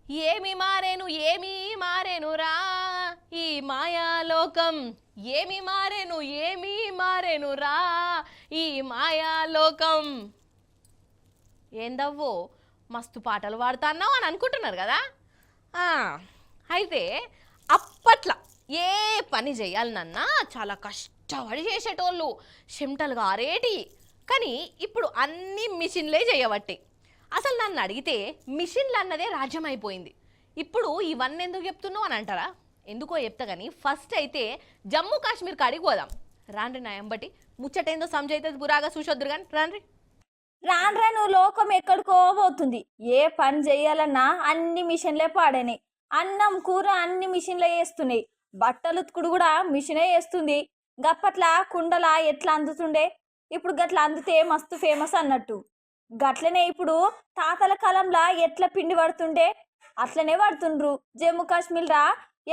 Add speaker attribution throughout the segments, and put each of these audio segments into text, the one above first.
Speaker 1: ఏమి మారేను ఏమి మారేనురా ఈ మాయాలోకం, ఏమి మారేనురా ఈ మాయాలోకం. ఏందవ్వో మస్తు పాటలు పాడుతున్నావు అని అనుకుంటున్నారు కదా. అయితే అప్పట్లో ఏ పని చేయాలన్నా చాలా కష్టపడి చేసేటోళ్ళు, చెమటలు గారేటి. కానీ ఇప్పుడు అన్ని మిషన్లే చేయబట్టి. అసలు నన్ను అడిగితే మిషన్లు అన్నదే రాజ్యం అయిపోయింది. ఇప్పుడు ఇవన్నీ ఎందుకు చెప్తున్నావు అని అంటారా? ఎందుకో చెప్తా కానీ ఫస్ట్ అయితే జమ్మూ కాశ్మీర్ కాడికి పోదాం. రాండ్రి నా ఎంబటి ముచ్చటేందో సంజయితుంది పురాగా చూసొద్దురు కానీ రాండ్రి.
Speaker 2: రాన్రా నువ్వు లోకం ఎక్కడికో పోతుంది. ఏ పని చెయ్యాలన్నా అన్ని మిషన్లే పాడైనాయి. అన్నం కూర అన్ని మిషన్లే వేస్తున్నాయి. బట్టలు ఉతుకుడు కూడా మిషనే వేస్తుంది. గప్పట్లా కుండలా ఎట్లా అందుతుండే, ఇప్పుడు గట్లా అందితే మస్తు ఫేమస్ అన్నట్టు. గట్లనే ఇప్పుడు తాతల కాలంలో ఎట్లా పిండి పడుతుండే అట్లనే పడుతుండ్రు. జమ్మూ కాశ్మీర్లా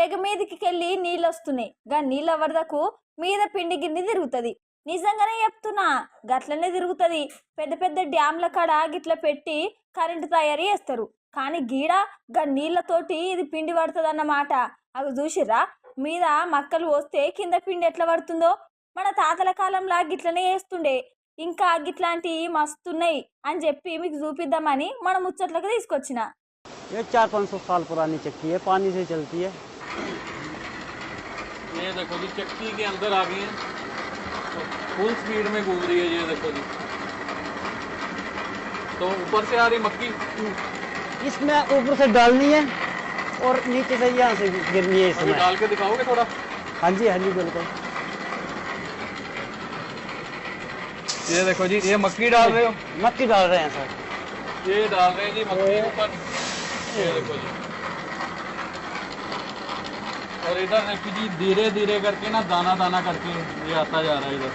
Speaker 2: ఎగమీదికి వెళ్ళి నీళ్ళు వస్తున్నాయి. గా నీళ్ళ వరదకు మీద పిండి గిన్నె తిరుగుతుంది. నిజంగానే చెప్తున్నా, గట్లనే తిరుగుతుంది. పెద్ద పెద్ద డ్యామ్ల కాడ గిట్ల పెట్టి కరెంటు తయారు చేస్తారు. కానీ గీడ గా నీళ్ళతోటి ఇది పిండి పడుతుంది అన్నమాట. అవి చూసిర్రా, మీద మక్కలు పోస్తే కింద పిండి ఎట్లా పడుతుందో. మన తాతల కాలంలో గిట్లనే వేస్తుండే. ఇంకా గిట్లాంటివి మస్తున్నాయి అని చెప్పి మీకు చూపిద్దామని మన ముచ్చట్లకు తీసుకొచ్చిన.
Speaker 3: ये 400-500 साल पुरानी चक्की है, पानी से चलती है।
Speaker 4: ये देखो जी चक्की के अंदर आ गई है, तो फुल स्पीड में घूम रही है। ये देखो जी, तो ऊपर से आ रही मक्की,
Speaker 3: इसमें ऊपर से डालनी है और नीचे से यहाँ से गिरनी है। इसमें
Speaker 4: डाल के दिखाओगे थोड़ा?
Speaker 3: हाँ जी बिल्कुल।
Speaker 4: ये देखो जी, ये मक्की डाल रहे हो?
Speaker 3: मक्की डाल रहे हैं सर।
Speaker 4: ये डाल रहे हैं जी मक्की ऊपर। ये देखो जी, और इधर देखिए जी धीरे धीरे करके ना दाना दाना करके ये आता जा रहा है इधर,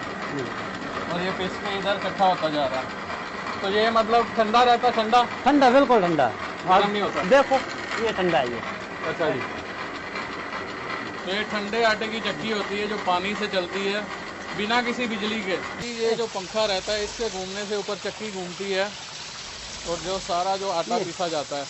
Speaker 4: और ये पिस के इधर इकट्ठा होता जा रहा है। तो ये मतलब ठंडा रहता? ठंडा
Speaker 3: ठंडा, बिल्कुल ठंडा,
Speaker 4: गर्म नहीं होता।
Speaker 3: देखो ये ठंडा है ये।
Speaker 4: अच्छा जी, तो ये ठंडे आटे की चक्की होती है जो पानी से चलती है बिना किसी बिजली के। ये जो पंखा रहता है इसके घूमने से ऊपर चक्की घूमती है और जो सारा जो आटा पीसा जाता है